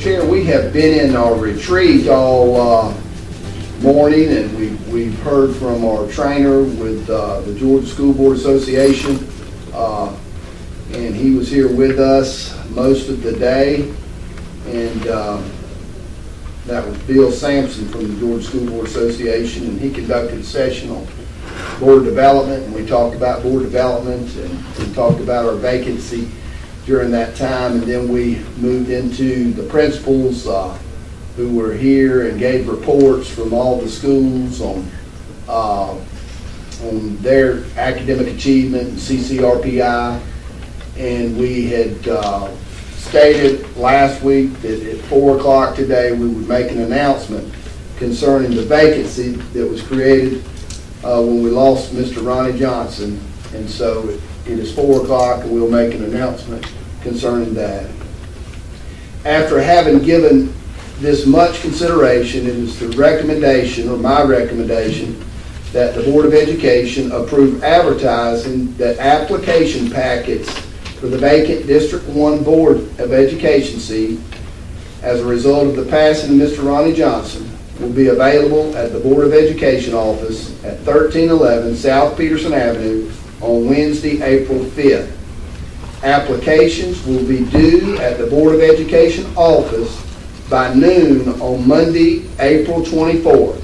Chair, we have been in our retreat all morning, and we've heard from our trainer with the Georgia School Board Association, and he was here with us most of the day, and that was Bill Sampson from the Georgia School Board Association, and he conducted a session on board development, and we talked about board development, and we talked about our vacancy during that time, and then we moved into the principals who were here and gave reports from all the schools on their academic achievement and CCRPI, and we had stated last week that at 4 o'clock today we would make an announcement concerning the vacancy that was created when we lost Mr. Ronnie Johnson, and so it is 4 o'clock and we'll make an announcement concerning that. After having given this much consideration, it is the recommendation, or my recommendation, that the Board of Education approve advertising that application packets for the vacant District 1 Board of Education seat as a result of the passing of Mr. Ronnie Johnson will be available at the Board of Education office at 1311 South Peterson Avenue on Wednesday, April 5th. Applications will be due at the Board of Education office by noon on Monday, April 24th.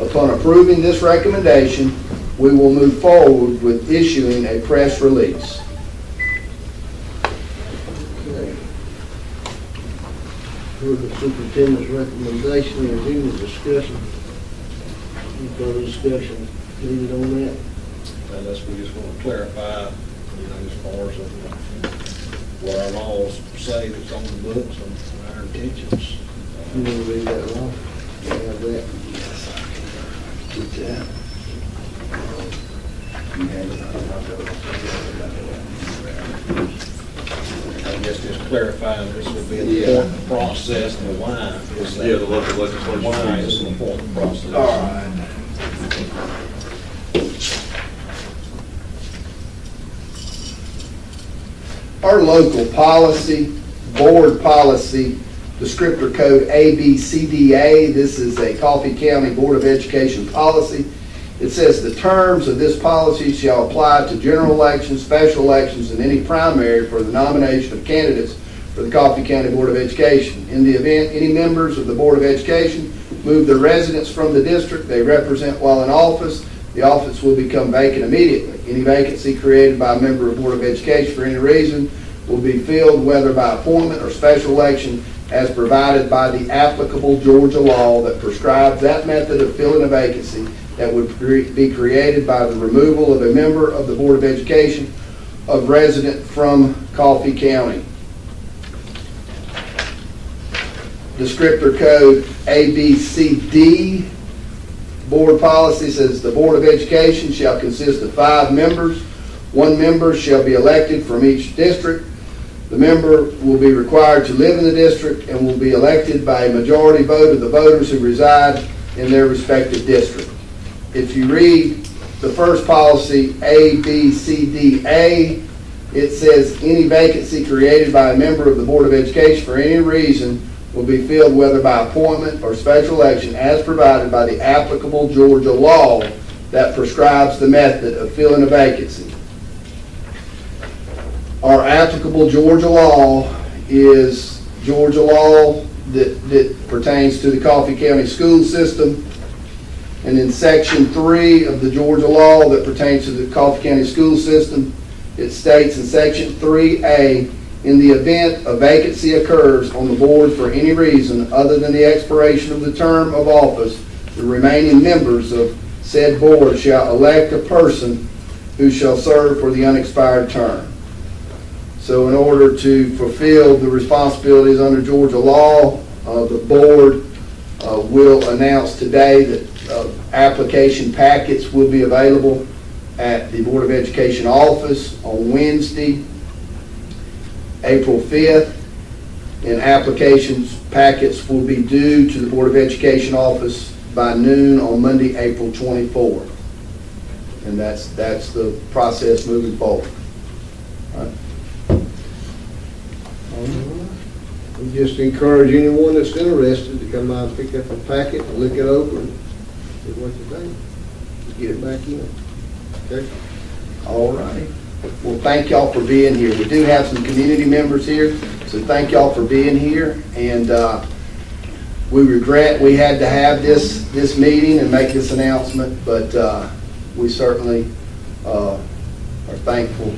Upon approving this recommendation, we will move forward with issuing a press release. Okay. For the superintendent's recommendation, is any discussion? Any further discussion needed on that? Unless we just want to clarify, as far as what our laws say that's on the books and our intentions. You want to read that law? You have that? Yes, I can get that. You have I guess just clarifying, this will be an important process, and the why is that. Yeah, the local legislature. Why is an important process. All right. Our local policy, board policy, descriptor code ABCDA, this is a Coffee County Board of Education policy. It says the terms of this policy shall apply to general elections, special elections, and any primary for the nomination of candidates for the Coffee County Board of Education. In the event any members of the Board of Education move their residence from the district they represent while in office, the office will become vacant immediately. Any vacancy created by a member of the Board of Education for any reason will be filled whether by appointment or special election as provided by the applicable Georgia law that prescribes that method of filling a vacancy that would be created by the removal of a member of the Board of Education of resident from Coffee County. Descriptor code ABCD. Board policy says the Board of Education shall consist of 5 members. 1 member shall be elected from each district. The member will be required to live in the district and will be elected by a majority vote of the voters who reside in their respective district. If you read the first policy, ABCDA, it says any vacancy created by a member of the Board of Education for any reason will be filled whether by appointment or special election as provided by the applicable Georgia law that prescribes the method of filling a vacancy. Our applicable Georgia law is Georgia law that pertains to the Coffee County school system. And in Section 3 of the Georgia law that pertains to the Coffee County school system, it states in Section 3A, in the event a vacancy occurs on the board for any reason other than the expiration of the term of office, the remaining members of said board shall elect a person who shall serve for the unexpired term. So in order to fulfill the responsibilities under Georgia law, the board will announce today that application packets will be available at the Board of Education office on Wednesday, April 5th, and applications packets will be due to the Board of Education office by noon on Monday, April 24th. And that's the process moving forward. All right. All right. just encourage anyone that's interested to come out and pick up a packet, look it over, and see what you think. Get it back in. Okay? All righty. Well, thank y'all for being here. We do have some community members here, so thank y'all for being here. And we regret we had to have this meeting and make this announcement, but we certainly are thankful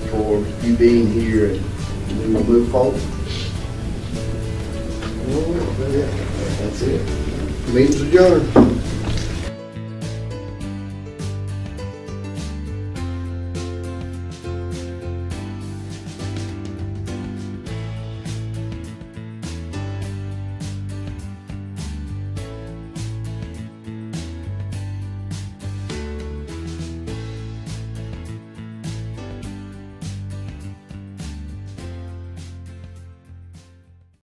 for you being here, and we will move forward. All right, That's it. meeting's adjourned.